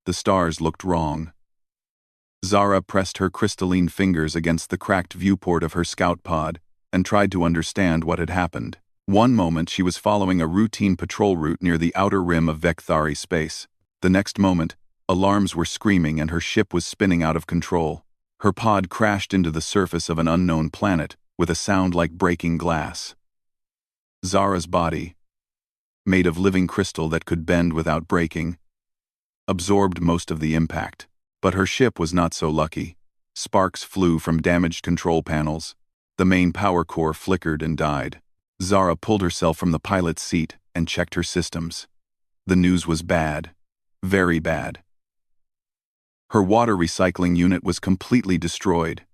the stars looked wrong. Zara pressed her crystalline fingers against the cracked viewport of her scout pod and tried to understand what had happened. One moment she was following a routine patrol route near the outer rim of Vecthari space. The next moment, alarms were screaming and her ship was spinning out of control. Her pod crashed into the surface of an unknown planet with a sound like breaking glass. Zara's body, made of living crystal that could bend without breaking, absorbed most of the impact. But her ship was not so lucky. Sparks flew from damaged control panels. The main power core flickered and died. Zara pulled herself from the pilot's seat and checked her systems. The news was bad. Very bad. Her water recycling unit was completely destroyed.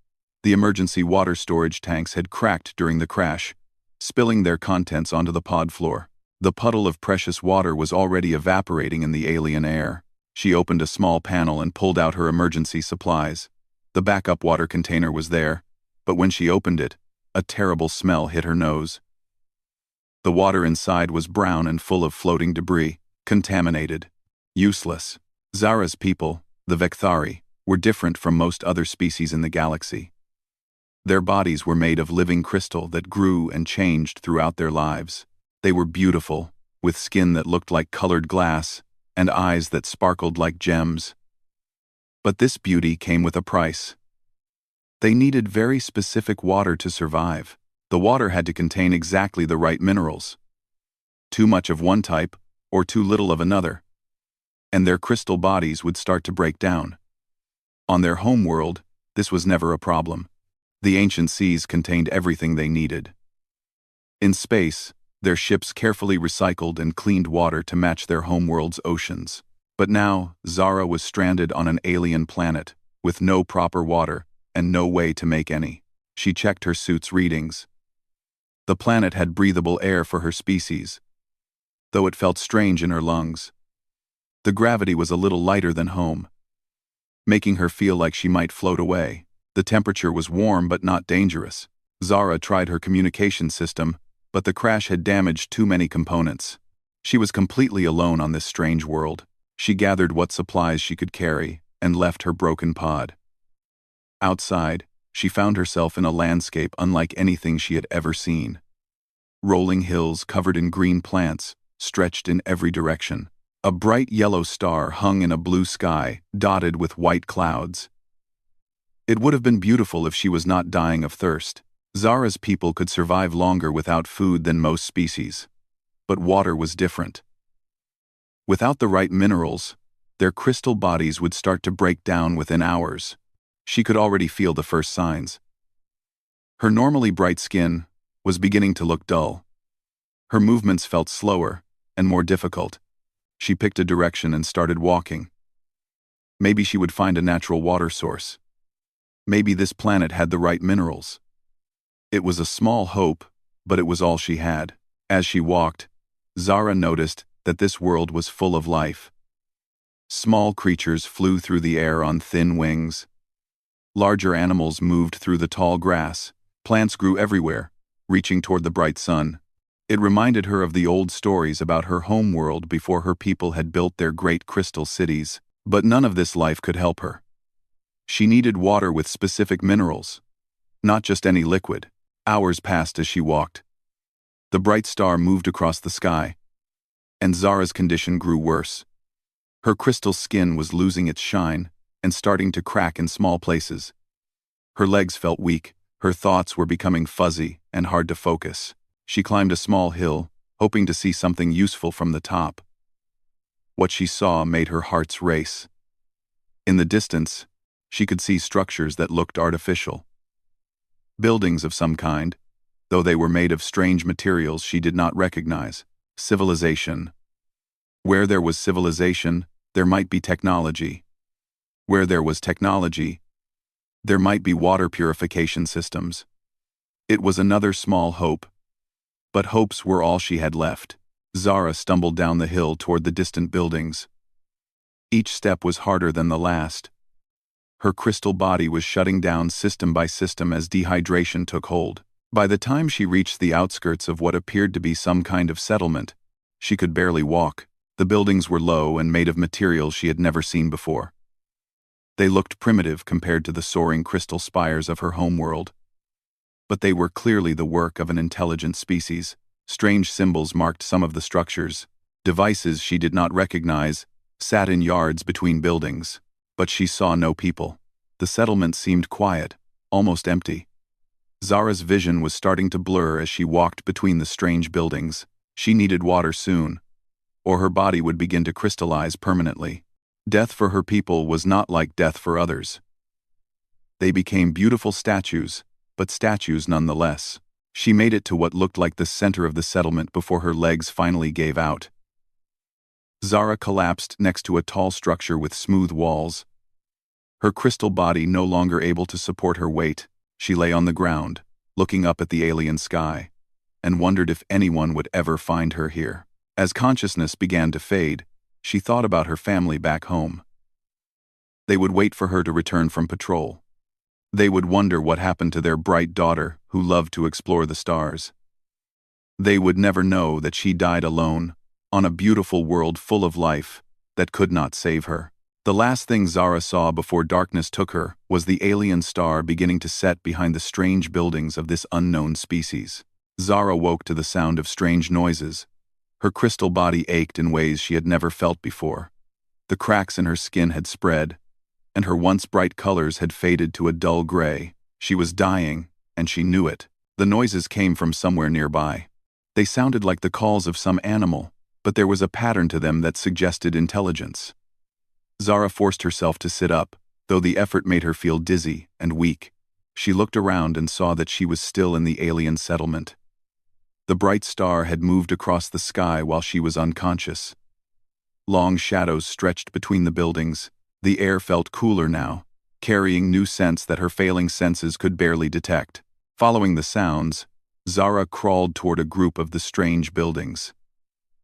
The emergency water storage tanks had cracked during the crash, spilling their contents onto the pod floor. The puddle of precious water was already evaporating in the alien air. She opened a small panel and pulled out her emergency supplies. The backup water container was there, but when she opened it, a terrible smell hit her nose. The water inside was brown and full of floating debris, contaminated, useless. Zara's people, the Vecthari, were different from most other species in the galaxy. Their bodies were made of living crystal that grew and changed throughout their lives. They were beautiful, with skin that looked like colored glass, and eyes that sparkled like gems. But this beauty came with a price. They needed very specific water to survive. The water had to contain exactly the right minerals. Too much of one type, or too little of another, and their crystal bodies would start to break down. On their home world, this was never a problem. The ancient seas contained everything they needed. In space, their ships carefully recycled and cleaned water to match their homeworld's oceans. But now, Zara was stranded on an alien planet, with no proper water, and no way to make any. She checked her suit's readings. The planet had breathable air for her species, though it felt strange in her lungs. The gravity was a little lighter than home, making her feel like she might float away. The temperature was warm but not dangerous. Zara tried her communication system, but the crash had damaged too many components. She was completely alone on this strange world. She gathered what supplies she could carry and left her broken pod. Outside, she found herself in a landscape unlike anything she had ever seen. Rolling hills covered in green plants stretched in every direction. A bright yellow star hung in a blue sky, dotted with white clouds. It would have been beautiful if she was not dying of thirst. Zara's people could survive longer without food than most species. But water was different. Without the right minerals, their crystal bodies would start to break down within hours. She could already feel the first signs. Her normally bright skin was beginning to look dull. Her movements felt slower and more difficult. She picked a direction and started walking. Maybe she would find a natural water source. Maybe this planet had the right minerals. It was a small hope, but it was all she had. As she walked, Zara noticed that this world was full of life. Small creatures flew through the air on thin wings. Larger animals moved through the tall grass. Plants grew everywhere, reaching toward the bright sun. It reminded her of the old stories about her home world before her people had built their great crystal cities. But none of this life could help her. She needed water with specific minerals, not just any liquid. Hours passed as she walked. The bright star moved across the sky, and Zara's condition grew worse. Her crystal skin was losing its shine and starting to crack in small places. Her legs felt weak, her thoughts were becoming fuzzy and hard to focus. She climbed a small hill, hoping to see something useful from the top. What she saw made her hearts race. In the distance, she could see structures that looked artificial. Buildings of some kind, though they were made of strange materials she did not recognize. Civilization. Where there was civilization, there might be technology. Where there was technology, there might be water purification systems. It was another small hope. But hopes were all she had left. Zara stumbled down the hill toward the distant buildings. Each step was harder than the last. Her crystal body was shutting down system by system as dehydration took hold. By the time she reached the outskirts of what appeared to be some kind of settlement, she could barely walk. The buildings were low and made of materials she had never seen before. They looked primitive compared to the soaring crystal spires of her homeworld. But they were clearly the work of an intelligent species. Strange symbols marked some of the structures. Devices she did not recognize sat in yards between buildings. But she saw no people. The settlement seemed quiet, almost empty. Zara's vision was starting to blur as she walked between the strange buildings. She needed water soon, or her body would begin to crystallize permanently. Death for her people was not like death for others. They became beautiful statues, but statues nonetheless. She made it to what looked like the center of the settlement before her legs finally gave out. Zara collapsed next to a tall structure with smooth walls. Her crystal body no longer able to support her weight, she lay on the ground, looking up at the alien sky, and wondered if anyone would ever find her here. As consciousness began to fade, she thought about her family back home. They would wait for her to return from patrol. They would wonder what happened to their bright daughter who loved to explore the stars. They would never know that she died alone, on a beautiful world full of life, that could not save her. The last thing Zara saw before darkness took her was the alien star beginning to set behind the strange buildings of this unknown species. Zara woke to the sound of strange noises. Her crystal body ached in ways she had never felt before. The cracks in her skin had spread, and her once bright colors had faded to a dull gray. She was dying, and she knew it. The noises came from somewhere nearby. They sounded like the calls of some animal, but there was a pattern to them that suggested intelligence. Zara forced herself to sit up, though the effort made her feel dizzy and weak. She looked around and saw that she was still in the alien settlement. The bright star had moved across the sky while she was unconscious. Long shadows stretched between the buildings. The air felt cooler now, carrying new scents that her failing senses could barely detect. Following the sounds, Zara crawled toward a group of the strange buildings.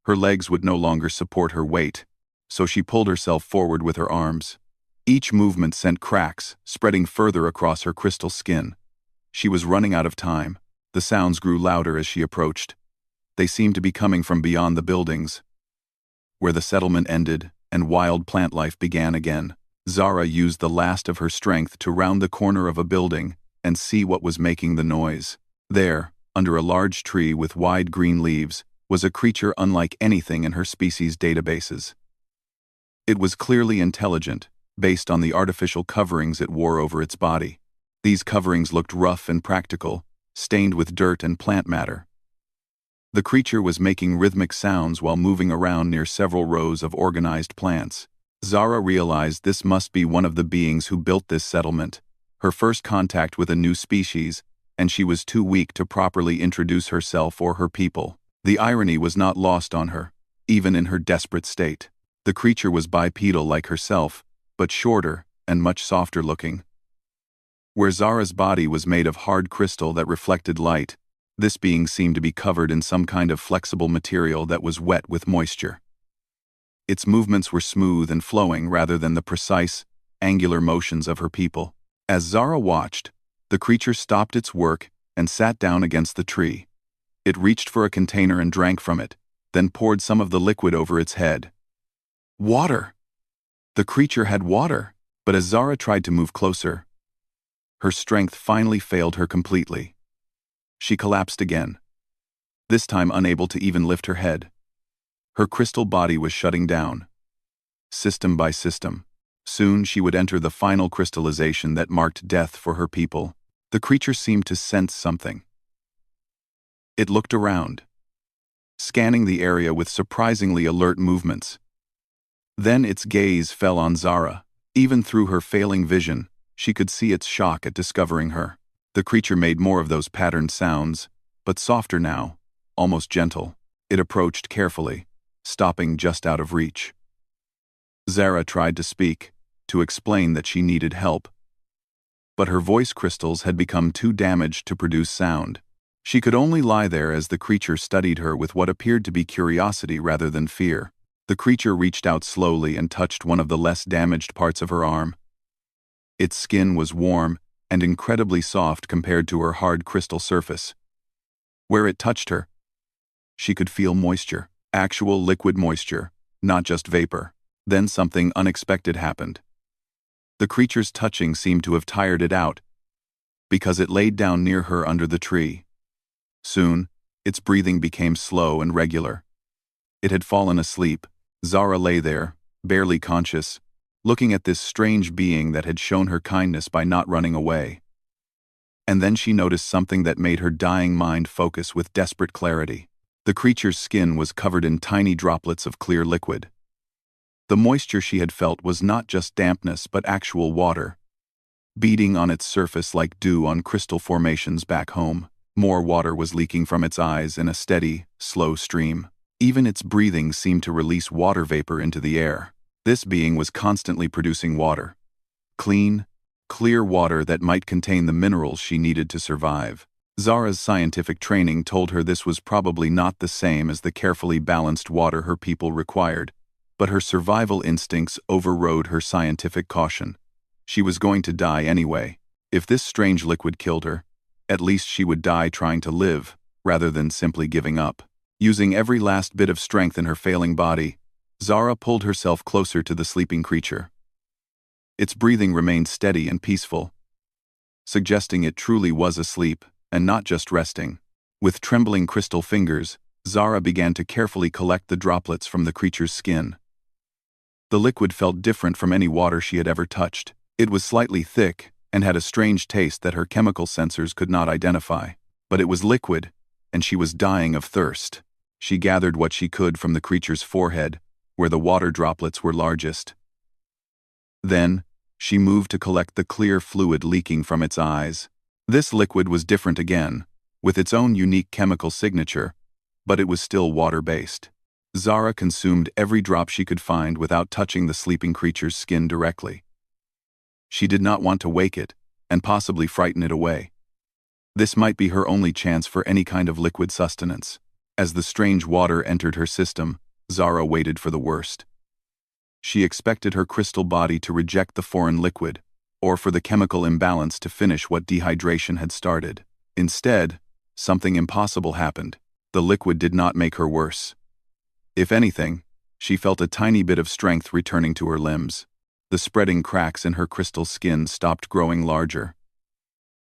Her legs would no longer support her weight, so she pulled herself forward with her arms. Each movement sent cracks, spreading further across her crystal skin. She was running out of time. The sounds grew louder as she approached. They seemed to be coming from beyond the buildings, where the settlement ended and wild plant life began again. Zara used the last of her strength to round the corner of a building and see what was making the noise. There, under a large tree with wide green leaves, was a creature unlike anything in her species' databases. It was clearly intelligent, based on the artificial coverings it wore over its body. These coverings looked rough and practical, stained with dirt and plant matter. The creature was making rhythmic sounds while moving around near several rows of organized plants. Zara realized this must be one of the beings who built this settlement, her first contact with a new species, and she was too weak to properly introduce herself or her people. The irony was not lost on her, even in her desperate state. The creature was bipedal like herself, but shorter and much softer looking. Where Zara's body was made of hard crystal that reflected light, this being seemed to be covered in some kind of flexible material that was wet with moisture. Its movements were smooth and flowing rather than the precise, angular motions of her people. As Zara watched, the creature stopped its work and sat down against the tree. It reached for a container and drank from it, then poured some of the liquid over its head. Water! The creature had water, but as Zara tried to move closer, her strength finally failed her completely. She collapsed again, this time unable to even lift her head. Her crystal body was shutting down, system by system. Soon she would enter the final crystallization that marked death for her people. The creature seemed to sense something. It looked around, scanning the area with surprisingly alert movements. Then its gaze fell on Zara. Even through her failing vision, she could see its shock at discovering her. The creature made more of those patterned sounds, but softer now, almost gentle. It approached carefully, stopping just out of reach. Zara tried to speak, to explain that she needed help, but her voice crystals had become too damaged to produce sound. She could only lie there as the creature studied her with what appeared to be curiosity rather than fear. The creature reached out slowly and touched one of the less damaged parts of her arm. Its skin was warm and incredibly soft compared to her hard crystal surface. Where it touched her, she could feel moisture, actual liquid moisture, not just vapor. Then something unexpected happened. The creature's touching seemed to have tired it out, because it laid down near her under the tree. Soon, its breathing became slow and regular. It had fallen asleep. Zara lay there, barely conscious, looking at this strange being that had shown her kindness by not running away. And then she noticed something that made her dying mind focus with desperate clarity. The creature's skin was covered in tiny droplets of clear liquid. The moisture she had felt was not just dampness but actual water, beating on its surface like dew on crystal formations back home. More water was leaking from its eyes in a steady, slow stream. Even its breathing seemed to release water vapor into the air. This being was constantly producing water. Clean, clear water that might contain the minerals she needed to survive. Zara's scientific training told her this was probably not the same as the carefully balanced water her people required, but her survival instincts overrode her scientific caution. She was going to die anyway. If this strange liquid killed her, at least she would die trying to live, rather than simply giving up. Using every last bit of strength in her failing body, Zara pulled herself closer to the sleeping creature. Its breathing remained steady and peaceful, suggesting it truly was asleep, and not just resting. With trembling crystal fingers, Zara began to carefully collect the droplets from the creature's skin. The liquid felt different from any water she had ever touched. It was slightly thick, and had a strange taste that her chemical sensors could not identify. But it was liquid, and she was dying of thirst. She gathered what she could from the creature's forehead, where the water droplets were largest. Then, she moved to collect the clear fluid leaking from its eyes. This liquid was different again, with its own unique chemical signature, but it was still water-based. Zara consumed every drop she could find without touching the sleeping creature's skin directly. She did not want to wake it, and possibly frighten it away. This might be her only chance for any kind of liquid sustenance. As the strange water entered her system, Zara waited for the worst. She expected her crystal body to reject the foreign liquid, or for the chemical imbalance to finish what dehydration had started. Instead, something impossible happened. The liquid did not make her worse. If anything, she felt a tiny bit of strength returning to her limbs. The spreading cracks in her crystal skin stopped growing larger.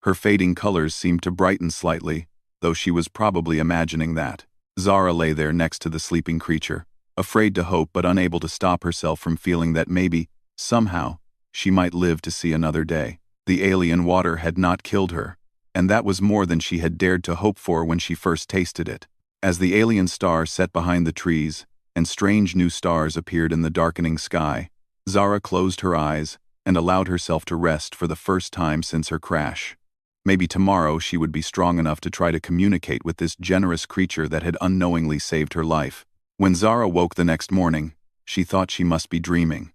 Her fading colors seemed to brighten slightly, though she was probably imagining that. Zara lay there next to the sleeping creature, afraid to hope but unable to stop herself from feeling that maybe, somehow, she might live to see another day. The alien water had not killed her, and that was more than she had dared to hope for when she first tasted it. As the alien star set behind the trees, and strange new stars appeared in the darkening sky, Zara closed her eyes and allowed herself to rest for the first time since her crash. Maybe tomorrow she would be strong enough to try to communicate with this generous creature that had unknowingly saved her life. When Zara woke the next morning, she thought she must be dreaming.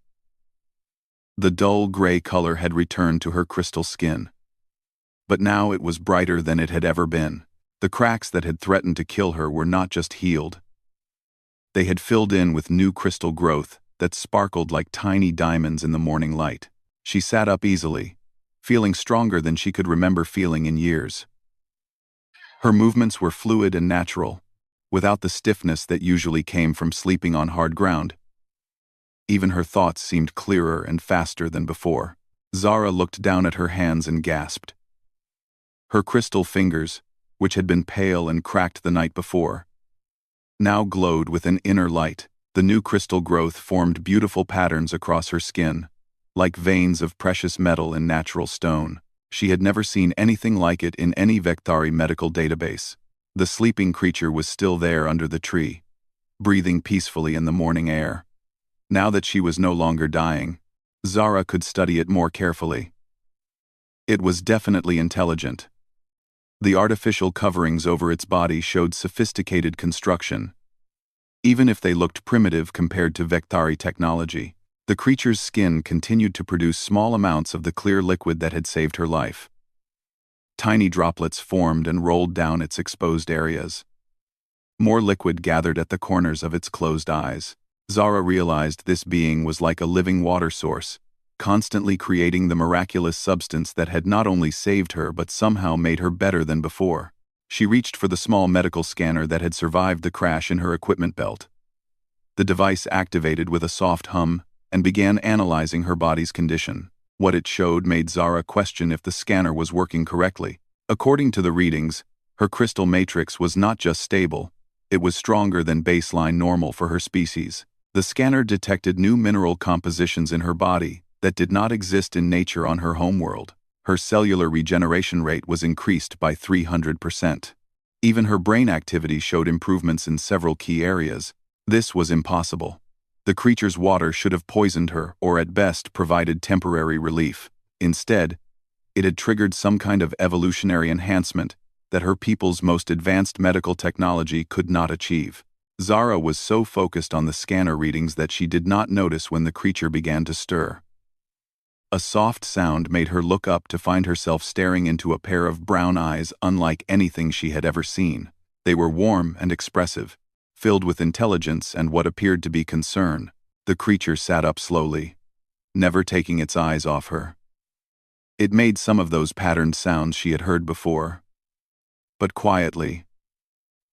The dull gray color had returned to her crystal skin. But now it was brighter than it had ever been. The cracks that had threatened to kill her were not just healed. They had filled in with new crystal growth that sparkled like tiny diamonds in the morning light. She sat up easily, feeling stronger than she could remember feeling in years. Her movements were fluid and natural, without the stiffness that usually came from sleeping on hard ground. Even her thoughts seemed clearer and faster than before. Zara looked down at her hands and gasped. Her crystal fingers, which had been pale and cracked the night before, now glowed with an inner light. The new crystal growth formed beautiful patterns across her skin, like veins of precious metal in natural stone. She had never seen anything like it in any Vectari medical database. The sleeping creature was still there under the tree, breathing peacefully in the morning air. Now that she was no longer dying, Zara could study it more carefully. It was definitely intelligent. The artificial coverings over its body showed sophisticated construction. Even if they looked primitive compared to Vectari technology, the creature's skin continued to produce small amounts of the clear liquid that had saved her life. Tiny droplets formed and rolled down its exposed areas. More liquid gathered at the corners of its closed eyes. Zara realized this being was like a living water source, constantly creating the miraculous substance that had not only saved her but somehow made her better than before. She reached for the small medical scanner that had survived the crash in her equipment belt. The device activated with a soft hum and began analyzing her body's condition. What it showed made Zara question if the scanner was working correctly. According to the readings, her crystal matrix was not just stable, it was stronger than baseline normal for her species. The scanner detected new mineral compositions in her body that did not exist in nature on her homeworld. Her cellular regeneration rate was increased by 300%. Even her brain activity showed improvements in several key areas. This was impossible. The creature's water should have poisoned her or at best provided temporary relief. Instead, it had triggered some kind of evolutionary enhancement that her people's most advanced medical technology could not achieve. Zara was so focused on the scanner readings that she did not notice when the creature began to stir. A soft sound made her look up to find herself staring into a pair of brown eyes unlike anything she had ever seen. They were warm and expressive, filled with intelligence and what appeared to be concern. The creature sat up slowly, never taking its eyes off her. It made some of those patterned sounds she had heard before, but quietly,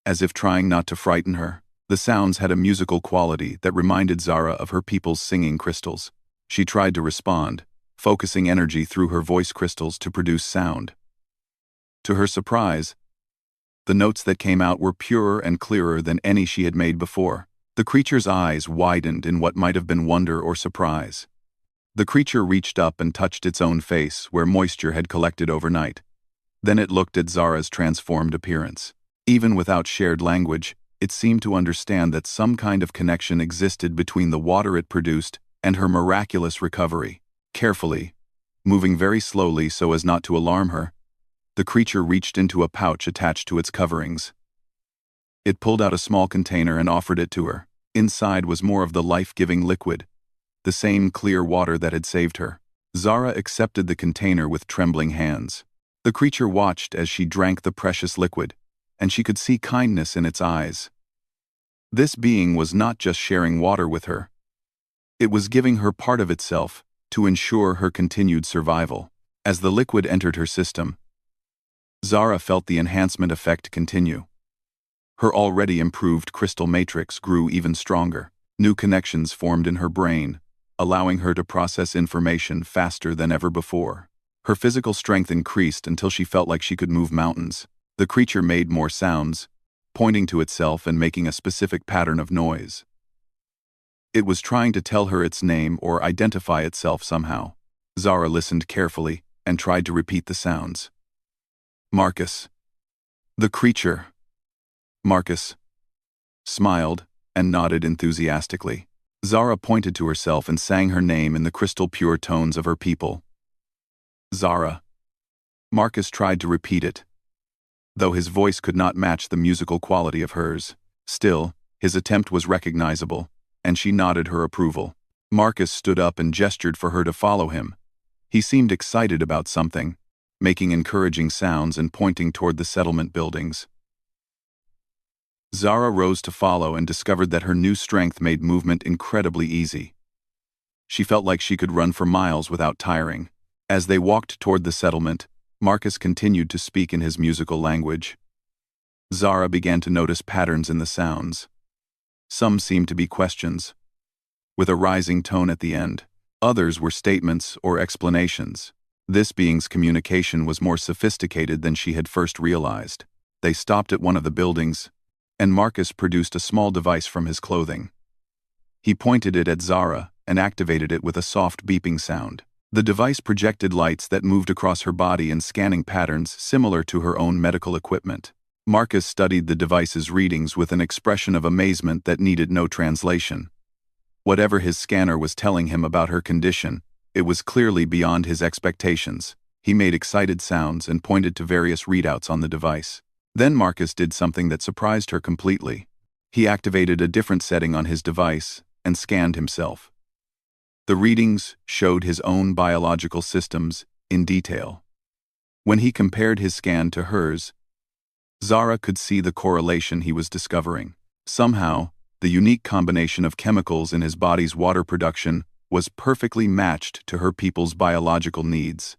as if trying not to frighten her. The sounds had a musical quality that reminded Zara of her people's singing crystals. She tried to respond, focusing energy through her voice crystals to produce sound. To her surprise, the notes that came out were purer and clearer than any she had made before. The creature's eyes widened in what might have been wonder or surprise. The creature reached up and touched its own face where moisture had collected overnight. Then it looked at Zara's transformed appearance. Even without shared language, it seemed to understand that some kind of connection existed between the water it produced and her miraculous recovery. Carefully, moving very slowly so as not to alarm her, the creature reached into a pouch attached to its coverings. It pulled out a small container and offered it to her. Inside was more of the life-giving liquid, the same clear water that had saved her. Zara accepted the container with trembling hands. The creature watched as she drank the precious liquid, and she could see kindness in its eyes. This being was not just sharing water with her. It was giving her part of itself to ensure her continued survival. As the liquid entered her system, Zara felt the enhancement effect continue. Her already improved crystal matrix grew even stronger. New connections formed in her brain, allowing her to process information faster than ever before. Her physical strength increased until she felt like she could move mountains. The creature made more sounds, pointing to itself and making a specific pattern of noise. It was trying to tell her its name or identify itself somehow. Zara listened carefully and tried to repeat the sounds. Marcus. The creature. Marcus smiled and nodded enthusiastically. Zara pointed to herself and sang her name in the crystal pure tones of her people. Zara. Marcus tried to repeat it, though his voice could not match the musical quality of hers. Still, his attempt was recognizable, and she nodded her approval. Marcus stood up and gestured for her to follow him. He seemed excited about something, making encouraging sounds and pointing toward the settlement buildings. Zara rose to follow and discovered that her new strength made movement incredibly easy. She felt like she could run for miles without tiring. As they walked toward the settlement, Marcus continued to speak in his musical language. Zara began to notice patterns in the sounds. Some seemed to be questions, with a rising tone at the end. Others were statements or explanations. This being's communication was more sophisticated than she had first realized. They stopped at one of the buildings, and Marcus produced a small device from his clothing. He pointed it at Zara and activated it with a soft beeping sound. The device projected lights that moved across her body in scanning patterns similar to her own medical equipment. Marcus studied the device's readings with an expression of amazement that needed no translation. Whatever his scanner was telling him about her condition, it was clearly beyond his expectations. He made excited sounds and pointed to various readouts on the device. Then Marcus did something that surprised her completely. He activated a different setting on his device and scanned himself. The readings showed his own biological systems in detail. When he compared his scan to hers, Zara could see the correlation he was discovering. Somehow, the unique combination of chemicals in his body's water production was perfectly matched to her people's biological needs.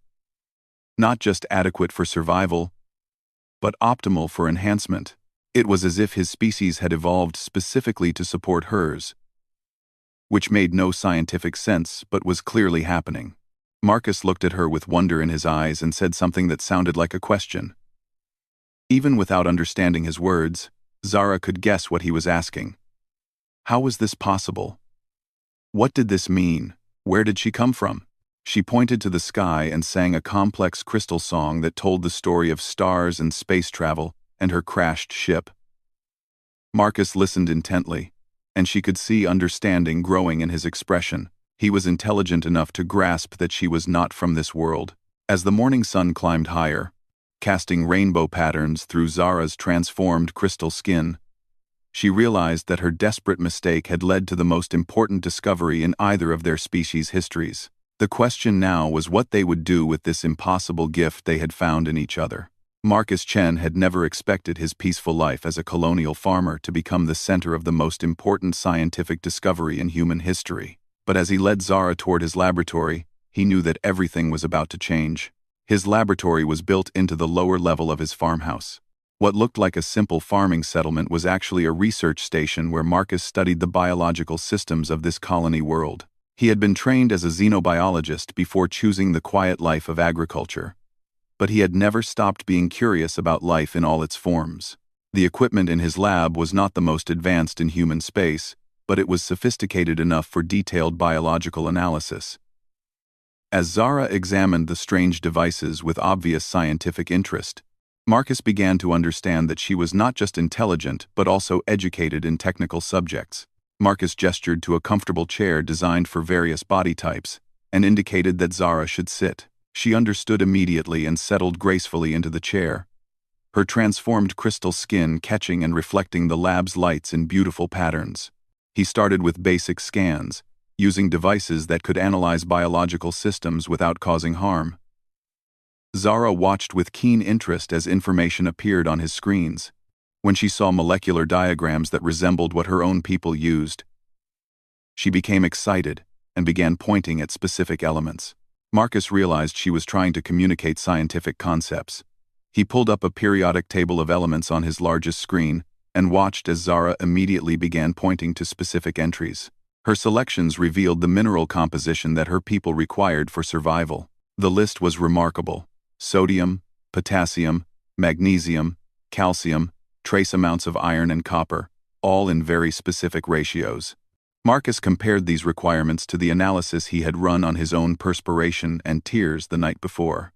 Not just adequate for survival, but optimal for enhancement. It was as if his species had evolved specifically to support hers, which made no scientific sense but was clearly happening. Marcus looked at her with wonder in his eyes and said something that sounded like a question. Even without understanding his words, Zara could guess what he was asking. How was this possible? What did this mean? Where did she come from? She pointed to the sky and sang a complex crystal song that told the story of stars and space travel and her crashed ship. Marcus listened intently, and she could see understanding growing in his expression. He was intelligent enough to grasp that she was not from this world. As the morning sun climbed higher, casting rainbow patterns through Zara's transformed crystal skin, she realized that her desperate mistake had led to the most important discovery in either of their species' histories. The question now was what they would do with this impossible gift they had found in each other. Marcus Chen had never expected his peaceful life as a colonial farmer to become the center of the most important scientific discovery in human history. But as he led Zara toward his laboratory, he knew that everything was about to change. His laboratory was built into the lower level of his farmhouse. What looked like a simple farming settlement was actually a research station where Marcus studied the biological systems of this colony world. He had been trained as a xenobiologist before choosing the quiet life of agriculture, but he had never stopped being curious about life in all its forms. The equipment in his lab was not the most advanced in human space, but it was sophisticated enough for detailed biological analysis. As Zara examined the strange devices with obvious scientific interest, Marcus began to understand that she was not just intelligent but also educated in technical subjects. Marcus gestured to a comfortable chair designed for various body types and indicated that Zara should sit. She understood immediately and settled gracefully into the chair, her transformed crystal skin catching and reflecting the lab's lights in beautiful patterns. He started with basic scans, using devices that could analyze biological systems without causing harm. Zara watched with keen interest as information appeared on his screens. When she saw molecular diagrams that resembled what her own people used, she became excited and began pointing at specific elements. Marcus realized she was trying to communicate scientific concepts. He pulled up a periodic table of elements on his largest screen and watched as Zara immediately began pointing to specific entries. Her selections revealed the mineral composition that her people required for survival. The list was remarkable: sodium, potassium, magnesium, calcium, trace amounts of iron and copper, all in very specific ratios. Marcus compared these requirements to the analysis he had run on his own perspiration and tears the night before.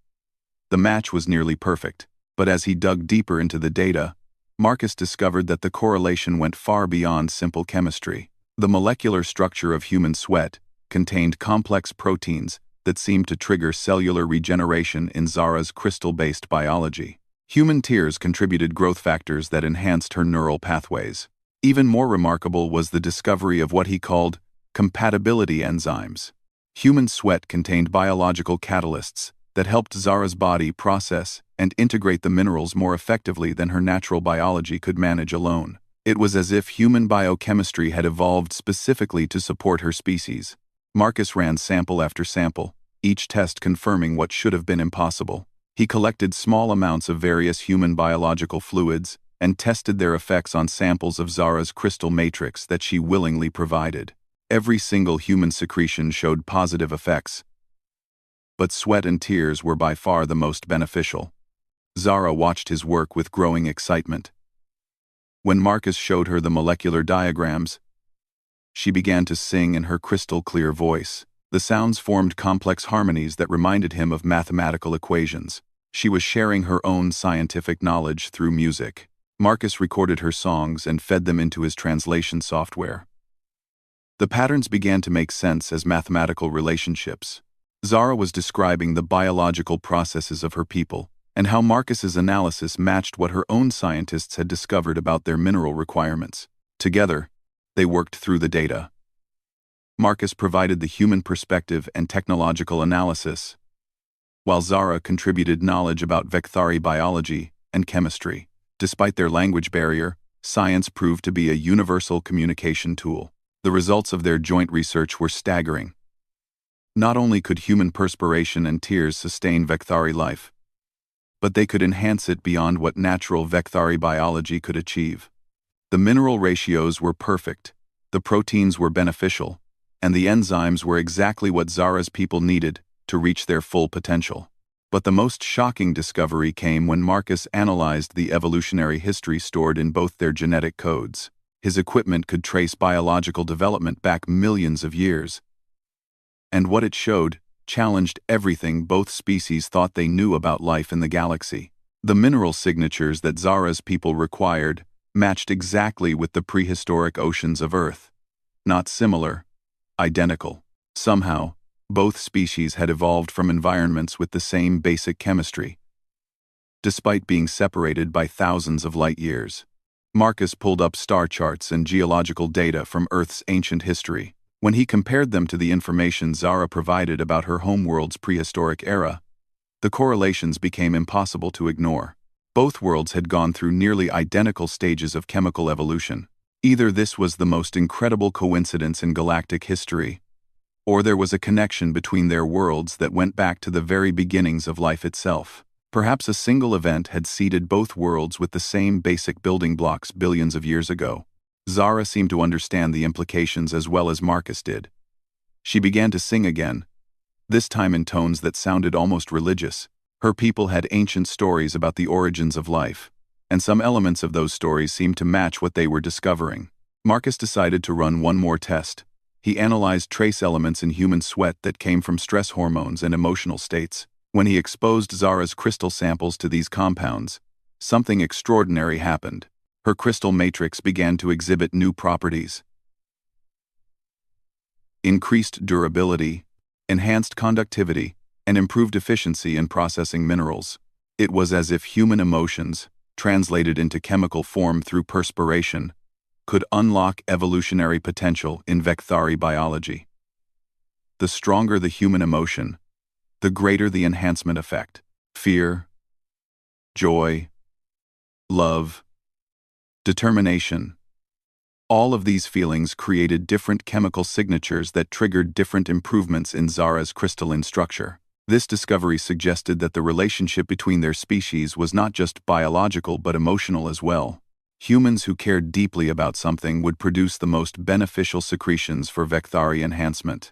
The match was nearly perfect, but as he dug deeper into the data, Marcus discovered that the correlation went far beyond simple chemistry. The molecular structure of human sweat contained complex proteins that seemed to trigger cellular regeneration in Zara's crystal-based biology. Human tears contributed growth factors that enhanced her neural pathways. Even more remarkable was the discovery of what he called compatibility enzymes. Human sweat contained biological catalysts that helped Zara's body process and integrate the minerals more effectively than her natural biology could manage alone. It was as if human biochemistry had evolved specifically to support her species. Marcus ran sample after sample, each test confirming what should have been impossible. He collected small amounts of various human biological fluids and tested their effects on samples of Zara's crystal matrix that she willingly provided. Every single human secretion showed positive effects, but sweat and tears were by far the most beneficial. Zara watched his work with growing excitement. When Marcus showed her the molecular diagrams, she began to sing in her crystal-clear voice. The sounds formed complex harmonies that reminded him of mathematical equations. She was sharing her own scientific knowledge through music. Marcus recorded her songs and fed them into his translation software. The patterns began to make sense as mathematical relationships. Zara was describing the biological processes of her people, and how Marcus's analysis matched what her own scientists had discovered about their mineral requirements. Together, they worked through the data. Marcus provided the human perspective and technological analysis, while Zara contributed knowledge about vectari biology and chemistry. Despite their language barrier, science proved to be a universal communication tool. The results of their joint research were staggering. Not only could human perspiration and tears sustain vectari life, but they could enhance it beyond what natural vectari biology could achieve. The mineral ratios were perfect, the proteins were beneficial, and the enzymes were exactly what Zara's people needed to reach their full potential. But the most shocking discovery came when Marcus analyzed the evolutionary history stored in both their genetic codes. His equipment could trace biological development back millions of years, and what it showed challenged everything both species thought they knew about life in the galaxy. The mineral signatures that Zara's people required matched exactly with the prehistoric oceans of Earth. Not similar, identical. Somehow, both species had evolved from environments with the same basic chemistry, despite being separated by thousands of light years. Marcus pulled up star charts and geological data from Earth's ancient history. When he compared them to the information Zara provided about her homeworld's prehistoric era, the correlations became impossible to ignore. Both worlds had gone through nearly identical stages of chemical evolution. Either this was the most incredible coincidence in galactic history, or there was a connection between their worlds that went back to the very beginnings of life itself. Perhaps a single event had seeded both worlds with the same basic building blocks billions of years ago. Zara seemed to understand the implications as well as Marcus did. She began to sing again, this time in tones that sounded almost religious. Her people had ancient stories about the origins of life, and some elements of those stories seemed to match what they were discovering. Marcus decided to run one more test. He analyzed trace elements in human sweat that came from stress hormones and emotional states. When he exposed Zara's crystal samples to these compounds, something extraordinary happened. Her crystal matrix began to exhibit new properties: increased durability, enhanced conductivity, and improved efficiency in processing minerals. It was as if human emotions, translated into chemical form through perspiration, could unlock evolutionary potential in Vecthari biology. The stronger the human emotion, the greater the enhancement effect. Fear, joy, love, determination. All of these feelings created different chemical signatures that triggered different improvements in Zara's crystalline structure. This discovery suggested that the relationship between their species was not just biological but emotional as well. Humans who cared deeply about something would produce the most beneficial secretions for Vecthari enhancement.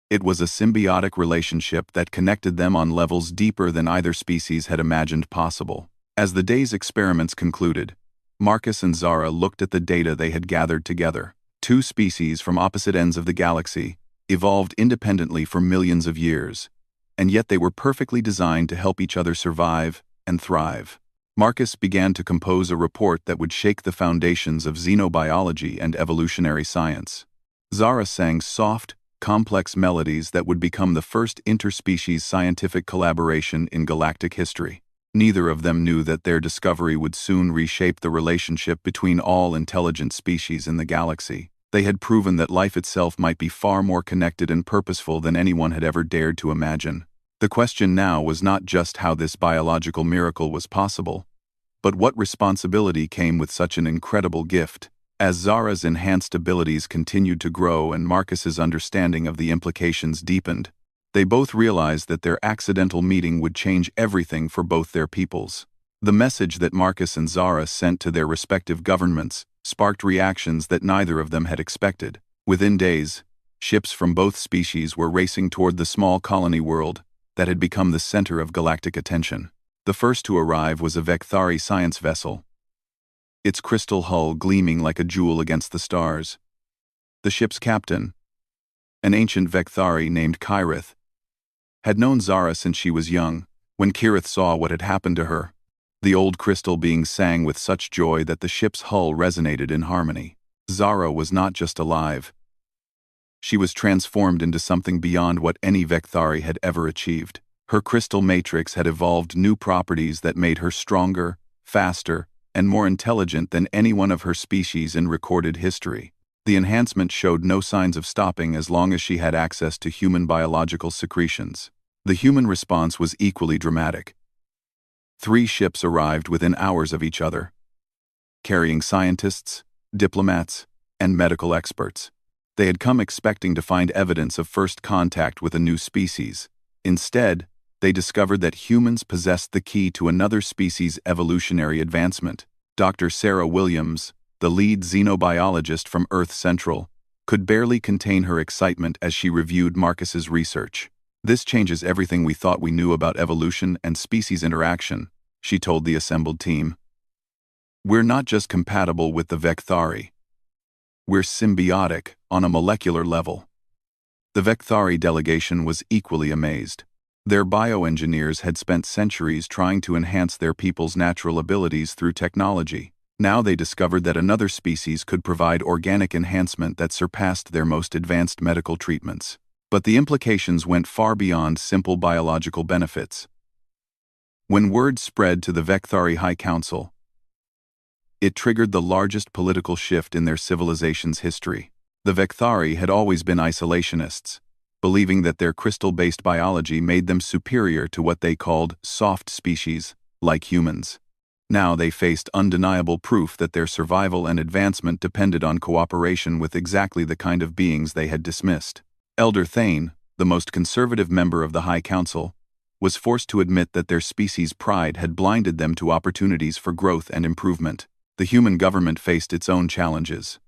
It was a symbiotic relationship that connected them on levels deeper than either species had imagined possible. As the day's experiments concluded, Marcus and Zara looked at the data they had gathered together. Two species from opposite ends of the galaxy evolved independently for millions of years, and yet they were perfectly designed to help each other survive and thrive. Marcus began to compose a report that would shake the foundations of xenobiology and evolutionary science. Zara sang soft, complex melodies that would become the first interspecies scientific collaboration in galactic history. Neither of them knew that their discovery would soon reshape the relationship between all intelligent species in the galaxy. They had proven that life itself might be far more connected and purposeful than anyone had ever dared to imagine. The question now was not just how this biological miracle was possible, but what responsibility came with such an incredible gift. As Zara's enhanced abilities continued to grow and Marcus's understanding of the implications deepened, they both realized that their accidental meeting would change everything for both their peoples. The message that Marcus and Zara sent to their respective governments sparked reactions that neither of them had expected. Within days, ships from both species were racing toward the small colony world that had become the center of galactic attention. The first to arrive was a Vecthari science vessel, its crystal hull gleaming like a jewel against the stars. The ship's captain, an ancient Vecthari named Kirith, had known Zara since she was young. When Kirith saw what had happened to her, the old crystal being sang with such joy that the ship's hull resonated in harmony. Zara was not just alive. She was transformed into something beyond what any Vecthari had ever achieved. Her crystal matrix had evolved new properties that made her stronger, faster, and more intelligent than any one of her species in recorded history. The enhancement showed no signs of stopping as long as she had access to human biological secretions. The human response was equally dramatic. 3 ships arrived within hours of each other, carrying scientists, diplomats, and medical experts. They had come expecting to find evidence of first contact with a new species. Instead, they discovered that humans possessed the key to another species' evolutionary advancement. Dr. Sarah Williams, the lead xenobiologist from Earth Central, could barely contain her excitement as she reviewed Marcus's research. "This changes everything we thought we knew about evolution and species interaction," she told the assembled team. "We're not just compatible with the Vecthari. We're symbiotic on a molecular level." The Vecthari delegation was equally amazed. Their bioengineers had spent centuries trying to enhance their people's natural abilities through technology. Now they discovered that another species could provide organic enhancement that surpassed their most advanced medical treatments. But the implications went far beyond simple biological benefits. When word spread to the Vecthari High Council, it triggered the largest political shift in their civilization's history. The Vecthari had always been isolationists, believing that their crystal-based biology made them superior to what they called soft species, like humans. Now they faced undeniable proof that their survival and advancement depended on cooperation with exactly the kind of beings they had dismissed. Elder Thane, the most conservative member of the High Council, was forced to admit that their species' pride had blinded them to opportunities for growth and improvement. The human government faced its own challenges.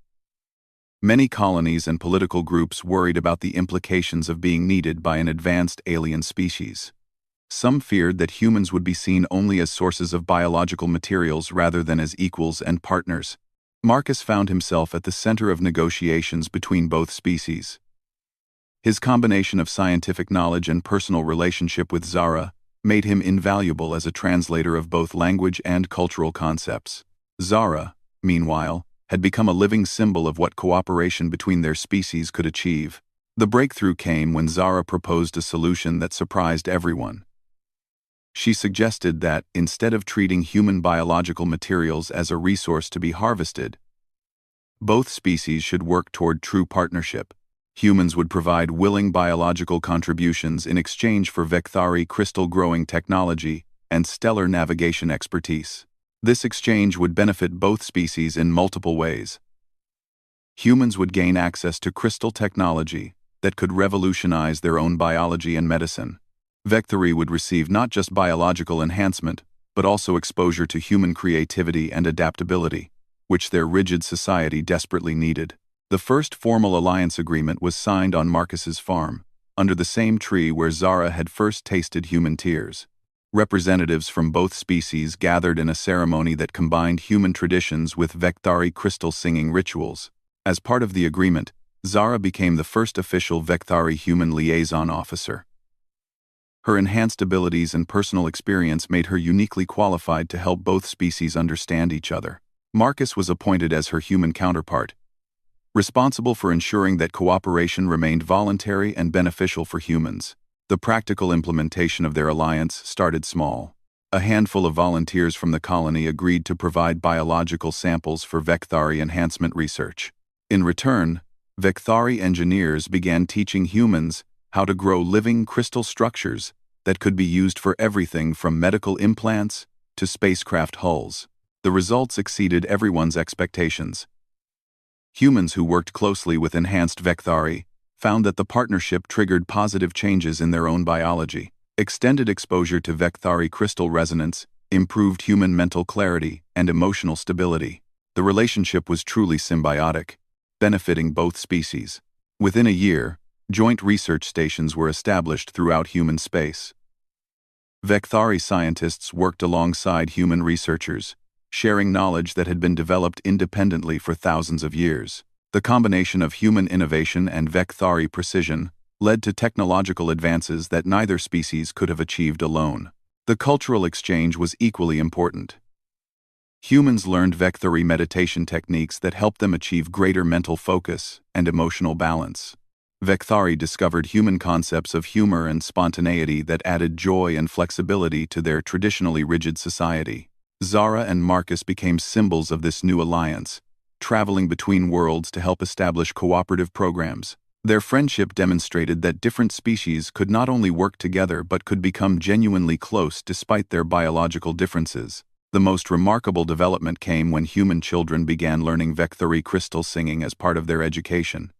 Many colonies and political groups worried about the implications of being needed by an advanced alien species. Some feared that humans would be seen only as sources of biological materials rather than as equals and partners. Marcus found himself at the center of negotiations between both species. His combination of scientific knowledge and personal relationship with Zara made him invaluable as a translator of both language and cultural concepts. Zara, meanwhile, had become a living symbol of what cooperation between their species could achieve. The breakthrough came when Zara proposed a solution that surprised everyone. She suggested that, instead of treating human biological materials as a resource to be harvested, both species should work toward true partnership. Humans would provide willing biological contributions in exchange for Vecthari crystal-growing technology and stellar navigation expertise. This exchange would benefit both species in multiple ways. Humans would gain access to crystal technology that could revolutionize their own biology and medicine. Vecthari would receive not just biological enhancement, but also exposure to human creativity and adaptability, which their rigid society desperately needed. The first formal alliance agreement was signed on Marcus's farm, under the same tree where Zara had first tasted human tears. Representatives from both species gathered in a ceremony that combined human traditions with Vecthari crystal singing rituals. As part of the agreement, Zara became the first official Vecthari human liaison officer. Her enhanced abilities and personal experience made her uniquely qualified to help both species understand each other. Marcus was appointed as her human counterpart, responsible for ensuring that cooperation remained voluntary and beneficial for humans. The practical implementation of their alliance started small. A handful of volunteers from the colony agreed to provide biological samples for Vecthari enhancement research. In return, Vecthari engineers began teaching humans how to grow living crystal structures that could be used for everything from medical implants to spacecraft hulls. The results exceeded everyone's expectations. Humans who worked closely with enhanced Vecthari found that the partnership triggered positive changes in their own biology. Extended exposure to Vecthari crystal resonance improved human mental clarity and emotional stability. The relationship was truly symbiotic, benefiting both species. Within a year, joint research stations were established throughout human space. Vecthari scientists worked alongside human researchers, sharing knowledge that had been developed independently for thousands of years. The combination of human innovation and Vecthari precision led to technological advances that neither species could have achieved alone. The cultural exchange was equally important. Humans learned Vecthari meditation techniques that helped them achieve greater mental focus and emotional balance. Vecthari discovered human concepts of humor and spontaneity that added joy and flexibility to their traditionally rigid society. Zara and Marcus became symbols of this new alliance, traveling between worlds to help establish cooperative programs. Their friendship demonstrated that different species could not only work together but could become genuinely close despite their biological differences. The most remarkable development came when human children began learning Vecthari crystal singing as part of their education.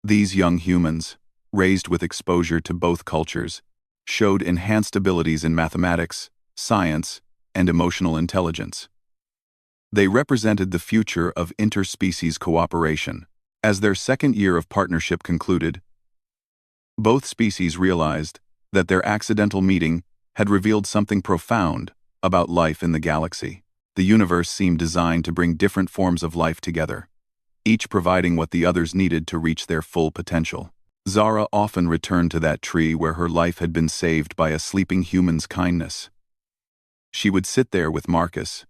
These young humans, raised with exposure to both cultures, showed enhanced abilities in mathematics, science, and emotional intelligence. They represented the future of interspecies cooperation, As their second year of partnership concluded, both species realized that their accidental meeting had revealed something profound about life in the galaxy. The universe seemed designed to bring different forms of life together, each providing what the others needed to reach their full potential. Zara often returned to that tree where her life had been saved by a sleeping human's kindness. She would sit there with Marcus,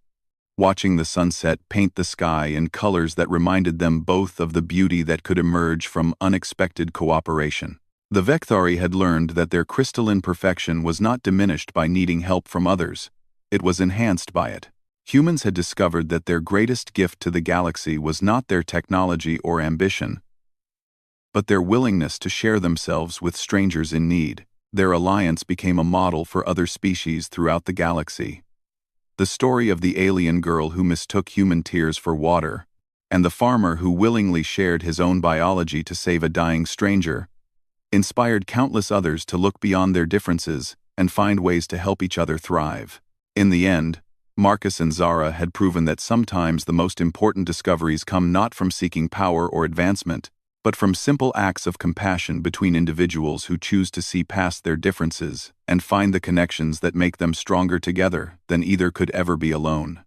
watching the sunset paint the sky in colors that reminded them both of the beauty that could emerge from unexpected cooperation. The Vecthari had learned that their crystalline perfection was not diminished by needing help from others, it was enhanced by it. Humans had discovered that their greatest gift to the galaxy was not their technology or ambition, but their willingness to share themselves with strangers in need. Their alliance became a model for other species throughout the galaxy. The story of the alien girl who mistook human tears for water, and the farmer who willingly shared his own biology to save a dying stranger, inspired countless others to look beyond their differences and find ways to help each other thrive. In the end, Marcus and Zara had proven that sometimes the most important discoveries come not from seeking power or advancement, but from simple acts of compassion between individuals who choose to see past their differences and find the connections that make them stronger together than either could ever be alone.